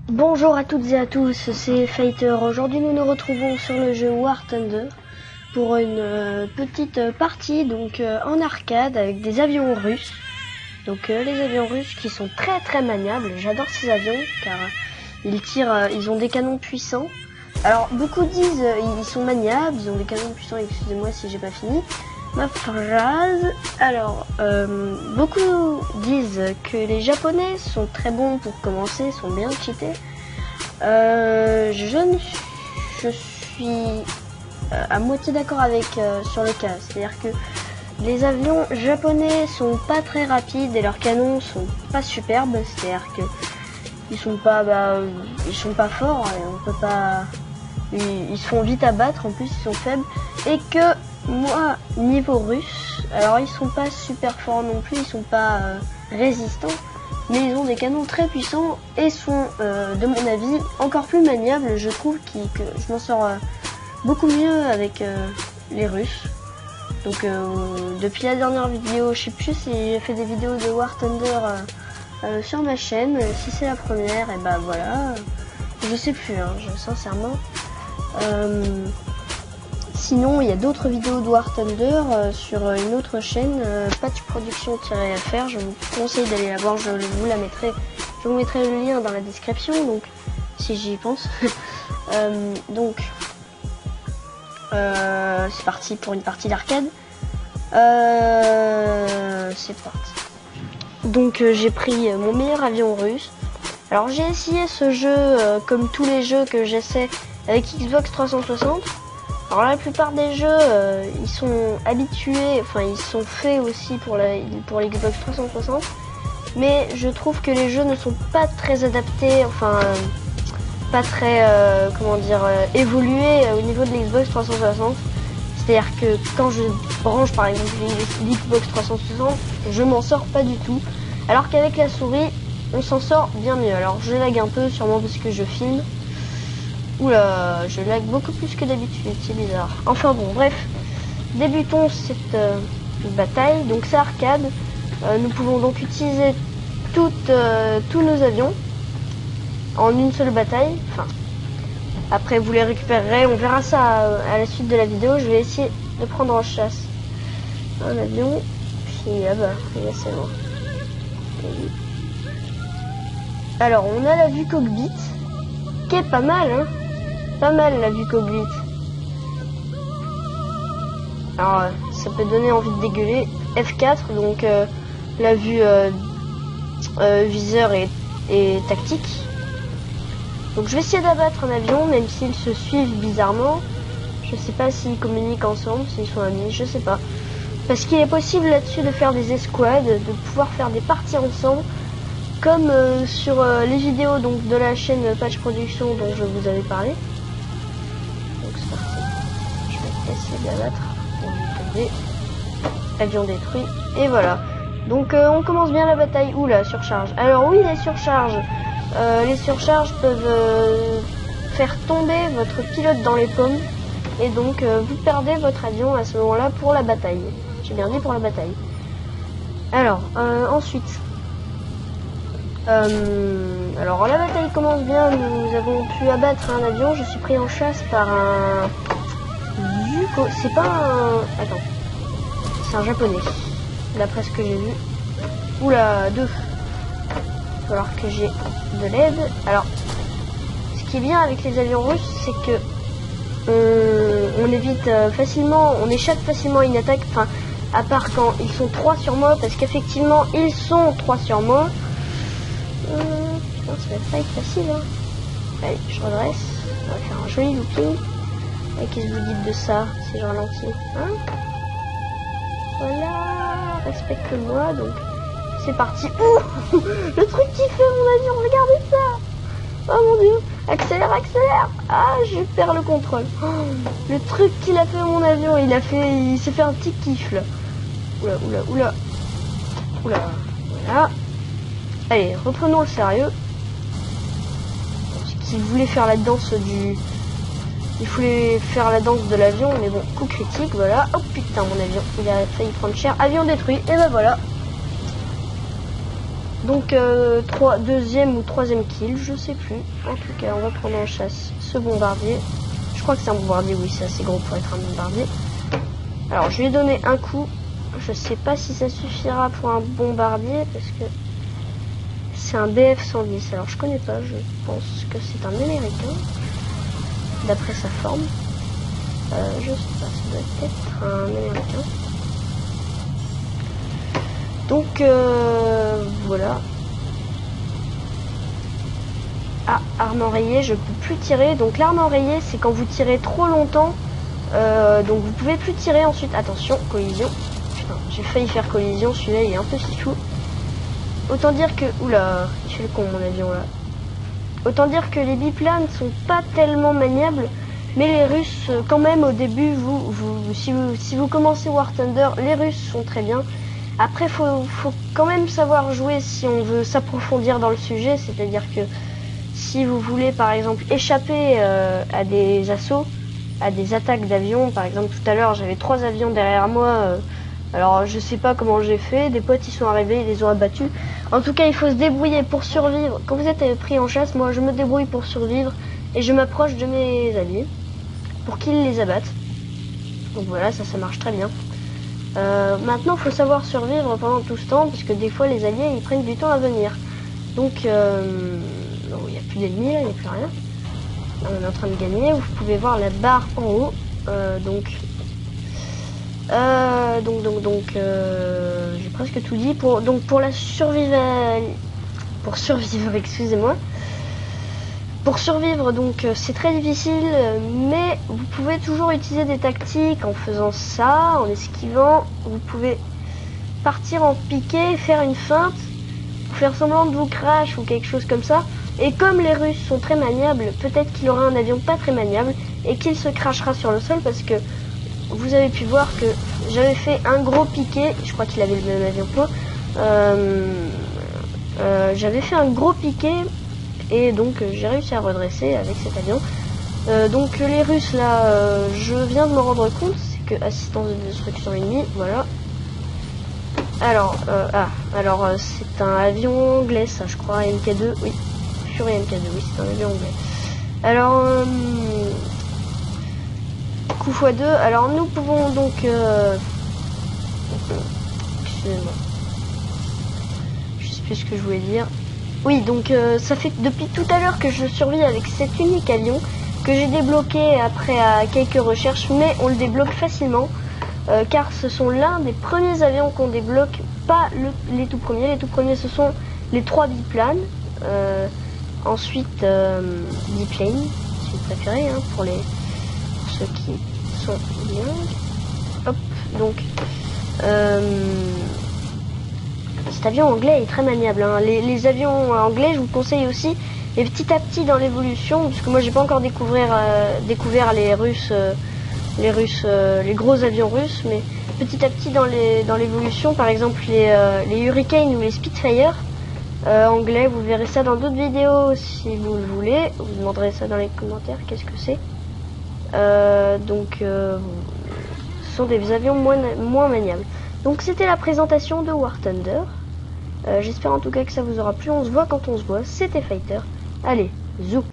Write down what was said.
Bonjour à toutes et à tous, c'est Fighter. Aujourd'hui nous nous retrouvons sur le jeu War Thunder pour une petite partie donc en arcade avec des avions russes. Donc les avions russes qui sont très maniables. J'adore ces avions car ils tirent, ils ont des canons puissants. Alors beaucoup disent ils sont maniables, ils ont des canons puissants. Excusez-moi si j'ai pas fini ma phrase. Alors beaucoup disent que les Japonais sont très bons pour commencer, sont bien cheatés. Je suis à moitié d'accord avec sur le cas, c'est-à-dire que les avions japonais sont pas très rapides et leurs canons sont pas superbes, c'est-à-dire que ils sont pas forts et on peut pas, ils se font vite abattre, en plus ils sont faibles. Et que moi niveau russe, alors ils sont pas super forts non plus, ils sont pas résistants, mais ils ont des canons très puissants et sont de mon avis encore plus maniables. Je trouve que je m'en sors beaucoup mieux avec les Russes. Donc depuis la dernière vidéo, je sais plus si j'ai fait des vidéos de War Thunder sur ma chaîne, si c'est la première, et bah voilà, je sais plus, hein, sincèrement. Sinon, il y a d'autres vidéos de War Thunder sur une autre chaîne, Patch Production-FR. Je vous conseille d'aller la voir, je vous mettrai le lien dans la description, donc si j'y pense. C'est parti pour une partie d'arcade. C'est parti. Donc j'ai pris mon meilleur avion russe. Alors j'ai essayé ce jeu comme tous les jeux que j'essaie avec Xbox 360. Alors la plupart des jeux, ils sont habitués, enfin ils sont faits aussi pour l'Xbox 360, mais je trouve que les jeux ne sont pas très adaptés, enfin pas très, évolués au niveau de l'Xbox 360. C'est-à-dire que quand je branche par exemple l'Xbox 360, je m'en sors pas du tout, alors qu'avec la souris, on s'en sort bien mieux. Alors je lag un peu, sûrement parce que je filme. Oula, je lag beaucoup plus que d'habitude, c'est bizarre. Enfin bon, bref, débutons cette bataille. Donc c'est arcade, nous pouvons donc utiliser tous nos avions en une seule bataille. Enfin, après vous les récupérerez, on verra ça à la suite de la vidéo. Je vais essayer de prendre en chasse un avion, puis là bas, là c'est loin. Alors on a la vue cockpit, qui est pas mal, hein. Pas mal la vue cockpit. Alors ça peut donner envie de dégueuler. F4, donc la vue viseur et tactique. Donc je vais essayer d'abattre un avion, même s'ils se suivent bizarrement. Je sais pas s'ils communiquent ensemble, s'ils sont amis, je sais pas. Parce qu'il est possible là-dessus de faire des escouades, de pouvoir faire des parties ensemble, comme sur les vidéos donc de la chaîne Patch Production dont je vous avais parlé. Donc c'est parti. Je vais essayer d'abattre. On va tomber. Avion détruit. Et voilà. Donc on commence bien la bataille. Oula, surcharge. Alors oui, les surcharges. Les surcharges peuvent faire tomber votre pilote dans les pommes. Et donc vous perdez votre avion à ce moment-là pour la bataille. J'ai bien dit pour la bataille. Alors, ensuite. Alors la bataille commence bien, nous avons pu abattre un avion, je suis pris en chasse par un Yuko, c'est pas un... Attends, c'est un japonais, d'après ce que j'ai vu. Oula, deux. Il va falloir que j'ai de l'aide. Alors, ce qui est bien avec les avions russes, c'est que on évite facilement, on échappe facilement à une attaque, enfin, à part quand ils sont 3 sur moi, parce qu'effectivement, ils sont 3 sur moi. Putain, ça va pas être facile, hein. Allez, je redresse. On va faire un joli looping. Et qu'est-ce que vous dites de ça, si je ralentis, hein? Voilà, respecte-moi, donc c'est parti. Ouh, le truc qui fait mon avion, regardez ça. Oh mon dieu, accélère, accélère. Ah, je perds le contrôle. Oh, le truc qu'il a fait mon avion, il s'est fait un petit kiff là. Oula, oula, oula. Oula, voilà. Allez, reprenons le sérieux. Parce qu'il voulait faire la danse du... Il voulait faire la danse de l'avion, mais bon, coup critique, voilà. Oh putain, mon avion, il a failli prendre cher. Avion détruit, et ben voilà. Donc deuxième ou troisième kill, je sais plus. En tout cas, on va prendre en chasse ce bombardier. Je crois que c'est un bombardier, oui, c'est assez gros pour être un bombardier. Alors, je lui ai donné un coup. Je sais pas si ça suffira pour un bombardier, parce que c'est un BF-110. Alors, je connais pas, je pense que c'est un américain, d'après sa forme. Je sais pas, ça doit être un américain. Donc, voilà. Ah, arme enrayée, je peux plus tirer. Donc l'arme enrayée, c'est quand vous tirez trop longtemps. Donc vous pouvez plus tirer ensuite. Attention, collision. Putain, j'ai failli faire collision. Celui-là, il est un peu fifou. Autant dire que... Oula, il fait le con mon avion là. Autant dire que les biplanes sont pas tellement maniables. Mais les Russes, quand même, au début, si vous commencez War Thunder, les Russes sont très bien. Après, faut quand même savoir jouer si on veut s'approfondir dans le sujet. C'est-à-dire que si vous voulez par exemple échapper à des assauts, à des attaques d'avions, par exemple tout à l'heure j'avais 3 avions derrière moi, alors je sais pas comment j'ai fait, des potes ils sont arrivés, ils les ont abattus. En tout cas il faut se débrouiller pour survivre. Quand vous êtes pris en chasse, moi je me débrouille pour survivre et je m'approche de mes alliés pour qu'ils les abattent. Donc voilà, ça marche très bien. Maintenant il faut savoir survivre pendant tout ce temps parce que des fois les alliés ils prennent du temps à venir. Donc non, il n'y a plus d'ennemis là, il n'y a plus rien. Là, on est en train de gagner. Vous pouvez voir la barre en haut. J'ai presque tout dit. Pour la survivre, excusez-moi. Pour survivre, donc c'est très difficile, mais vous pouvez toujours utiliser des tactiques en faisant ça, en esquivant. Vous pouvez partir en piqué, faire une feinte, faire semblant de vous crash ou quelque chose comme ça. Et comme les Russes sont très maniables, peut-être qu'il aura un avion pas très maniable et qu'il se crashera sur le sol parce que vous avez pu voir que j'avais fait un gros piqué. Je crois qu'il avait le même avion que moi. J'avais fait un gros piqué et donc j'ai réussi à redresser avec cet avion. Donc les Russes là, je viens de me rendre compte, c'est que assistance de destruction ennemie, voilà. Alors, c'est un avion anglais, ça, je crois, MK2, oui. Fury MK2, oui, c'est un avion anglais. Alors, coup x2, alors nous pouvons donc... excusez-moi. Je sais plus ce que je voulais dire. Oui, donc ça fait depuis tout à l'heure que je survis avec cet unique avion, que j'ai débloqué après à quelques recherches, mais on le débloque facilement. Car ce sont l'un des premiers avions qu'on débloque, pas les tout premiers. Les tout premiers, ce sont les 3 biplanes. Ensuite, biplane, si vous préférez, hein, pour ceux qui sont bilingues. Hop, donc, cet avion anglais est très maniable. Hein. Les avions anglais, je vous conseille aussi. Et petit à petit dans l'évolution, parce que moi j'ai pas encore découvert les Russes. Les gros avions russes, mais petit à petit dans l'évolution, par exemple les Hurricane ou les Spitfire anglais, vous verrez ça dans d'autres vidéos si vous le voulez, vous demanderez ça dans les commentaires, qu'est-ce que c'est. Ce sont des avions moins maniables. Donc c'était la présentation de War Thunder. J'espère en tout cas que ça vous aura plu, on se voit quand on se voit, c'était Fighter. Allez, zou.